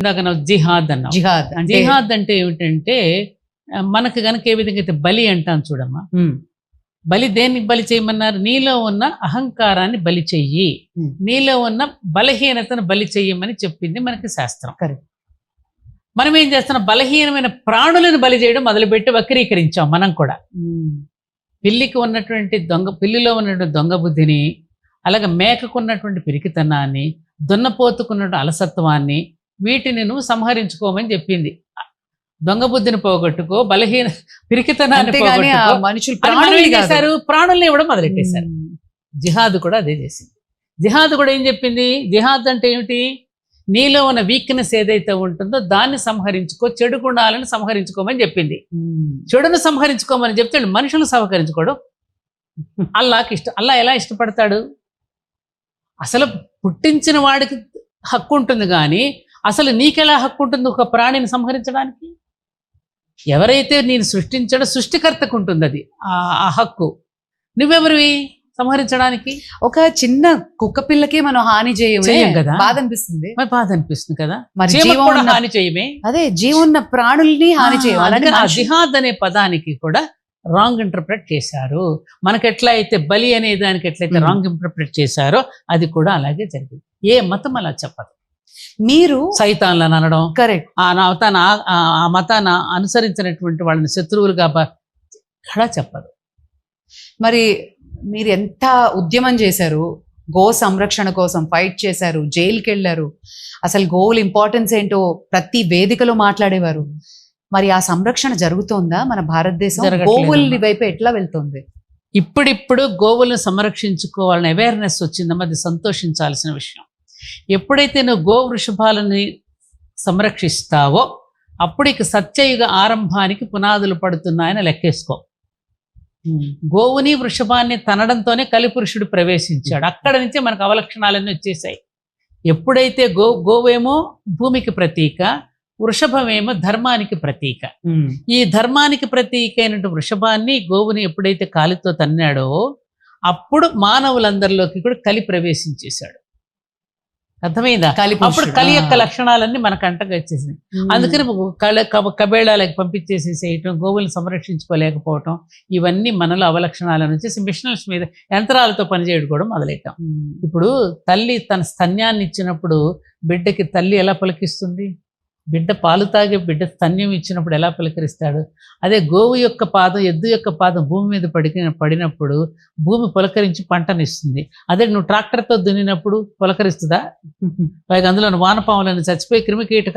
ఇందాక నువ్వు జిహాద్ అన్నావు. జిహాద్ అంటే జిహాద్ అంటే ఏమిటంటే మనకు గనక ఏ విధంగా అయితే బలి అంటాం చూడమ్మా, బలి దేనికి బలి చేయమన్నారు? నీలో ఉన్న అహంకారాన్ని బలి చెయ్యి, నీలో ఉన్న బలహీనతను బలి చెయ్యమని చెప్పింది మనకి శాస్త్రం. కరెక్ట్. మనం ఏం చేస్తున్నాం? బలహీనమైన ప్రాణులను బలి చేయడం మొదలుపెట్టి వక్రీకరించాం మనం కూడా. పిల్లికి ఉన్నటువంటి పిల్లిలో ఉన్నటువంటి దొంగ బుద్ధిని, అలాగే మేకకు ఉన్నటువంటి పిరికితనాన్ని, దున్నపోతుకున్నటువంటి అలసత్వాన్ని, వీటిని నువ్వు సంహరించుకోమని చెప్పింది. దొంగ బుద్ధిని పోగొట్టుకో, బలహీన పిరికితనాన్ని పోగొట్టుకో. మనుషులు మనం ఏం చేశారు? ప్రాణుల్ని ఇవ్వడం మొదలెట్టేశారు. జిహాద్ కూడా అదే చేసింది. జిహాద్ కూడా ఏం చెప్పింది? జిహాద్ అంటే ఏమిటి? నీలో ఉన్న వీక్నెస్ ఏదైతే ఉంటుందో దాన్ని సంహరించుకో, చెడు గుణాలను సంహరించుకోమని చెప్పింది. చెడును సంహరించుకోమని చెప్తే మనుషులు సంహరించుకోడు. అల్లా ఎలా ఇష్టపడతాడు? అసలు పుట్టించిన వాడికి హక్కు ఉంటుంది, కానీ అసలు నీకెలా హక్కు ఉంటుంది ఒక ప్రాణిని సంహరించడానికి? ఎవరైతే నేను సృష్టించాడో సృష్టికర్తకు ఉంటుంది అది ఆ హక్కు. నువ్వెవరివి సంహరించడానికి? ఒక చిన్న కుక్క పిల్లకే మనం హాని చేయం కదా, బాధ అనిపిస్తుంది. మరి బాధ అనిపిస్తుంది కదా. మరి హాని చేయమే, అదే జీవున్న ప్రాణుల్ని హాని చేయాలి. జిహాద్ అనే పదానికి కూడా రాంగ్ ఇంటర్ప్రెట్ చేశారు. మనకి ఎట్లా అయితే బలి అనే దానికి ఎట్లయితే రాంగ్ ఇంటర్ప్రెట్ చేశారో అది కూడా అలాగే జరిగింది. ఏ మతం అలా చెప్పదు. మీరు సైతాన్లను అనడం, కరెక్ట్, ఆ మతాన్ని అనుసరించినటువంటి వాళ్ళని శత్రువులుగా కూడా చెప్పదు. మరి మీరు ఎంత ఉద్యమం చేశారు, గో సంరక్షణ కోసం ఫైట్ చేశారు, జైలుకి వెళ్ళారు, అసలు గోవుల ఇంపార్టెన్స్ ఏంటో ప్రతి వేదికలో మాట్లాడేవారు. మరి ఆ సంరక్షణ జరుగుతోందా? మన భారతదేశం గోవుల వైపు ఎట్లా వెళ్తుంది? ఇప్పుడిప్పుడు గోవులను సంరక్షించుకోవాలని అవేర్నెస్ వచ్చిందమ్మా, అది సంతోషించాల్సిన విషయం. ఎప్పుడైతే నువ్వు గో వృషభాలని సంరక్షిస్తావో అప్పుడు ఇక సత్యయుగ ఆరంభానికి పునాదులు పడుతున్నాయని లెక్కేసుకో. గోవుని వృషభాన్ని తనడంతోనే కలిపురుషుడు ప్రవేశించాడు. అక్కడ నుంచే మనకు అవలక్షణాలన్నీ వచ్చేసాయి. ఎప్పుడైతే గోవేమో భూమికి ప్రతీక, వృషభమేమో ధర్మానికి ప్రతీక. ఈ ధర్మానికి ప్రతీక అయినటువంటి వృషభాన్ని, గోవుని ఎప్పుడైతే కాలితో తన్నాడో అప్పుడు మానవులందరిలోకి కూడా కలి ప్రవేశించేశాడు. అర్థమైందా? అప్పుడు కలి యొక్క లక్షణాలన్నీ మనకు అంటగా వచ్చేసింది. అందుకని కబేళాలకు పంపించేసేసేయటం, గోవులను సంరక్షించుకోలేకపోవటం, ఇవన్నీ మనలో అవలక్షణాలను వచ్చేసి మిషనరీస్ మీద యంత్రాలతో పనిచేయడం కూడా మొదలెట్టాం. ఇప్పుడు తల్లి తన స్తన్యాన్ని ఇచ్చినప్పుడు బిడ్డకి తల్లి ఎలా పలికిస్తుంది? బిడ్డ పాలు తాగే బిడ్డ స్తన్యం ఇచ్చినప్పుడు ఎలా పలకరిస్తాడు? అదే గోవు యొక్క పాదం, ఎద్దు యొక్క పాదం భూమి మీద పడినప్పుడు భూమి పులకరించి పంటనిస్తుంది. అదే నువ్వు ట్రాక్టర్తో దున్నినప్పుడు పులకరిస్తుందా? పైగా అందులో వానపాములను చచ్చిపోయి క్రిమికీటక